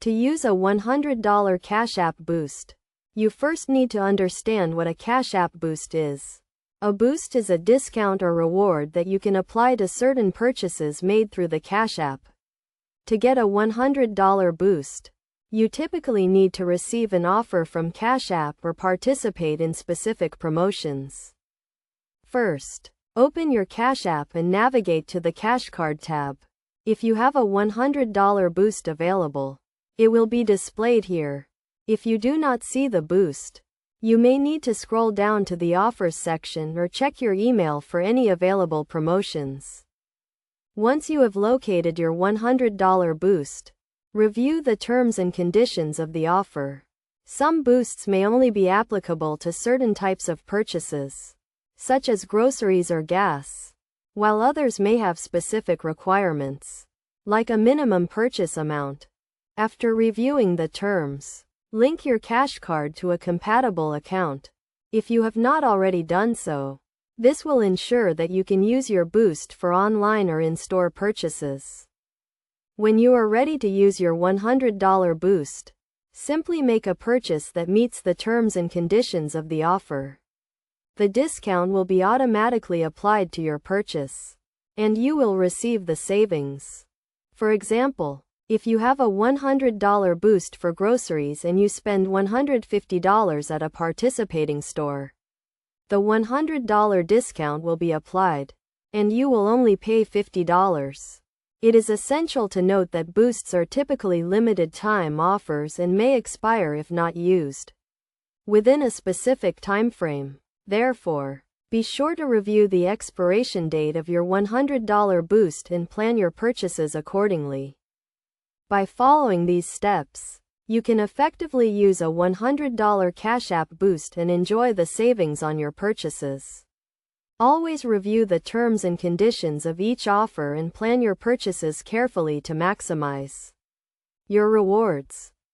To use a $100 Cash App Boost, you first need to understand what a Cash App Boost is. A boost is a discount or reward that you can apply to certain purchases made through the Cash App. To get a $100 boost, you typically need to receive an offer from Cash App or participate in specific promotions. First, open your Cash App and navigate to the Cash Card tab. If you have a $100 boost available, it will be displayed here. If you do not see the boost, you may need to scroll down to the Offers section or check your email for any available promotions. Once you have located your $100 boost, review the terms and conditions of the offer. Some boosts may only be applicable to certain types of purchases, such as groceries or gas, while others may have specific requirements, like a minimum purchase amount. After reviewing the terms, link your Cash Card to a compatible account. If you have not already done so, this will ensure that you can use your boost for online or in-store purchases. When you are ready to use your $100 boost, simply make a purchase that meets the terms and conditions of the offer. The discount will be automatically applied to your purchase, and you will receive the savings. For example, if you have a $100 boost for groceries and you spend $150 at a participating store, the $100 discount will be applied, and you will only pay $50. It is essential to note that boosts are typically limited-time offers and may expire if not used within a specific time frame. Therefore, be sure to review the expiration date of your $100 boost and plan your purchases accordingly. By following these steps, you can effectively use a $100 Cash App Boost and enjoy the savings on your purchases. Always review the terms and conditions of each offer and plan your purchases carefully to maximize your rewards.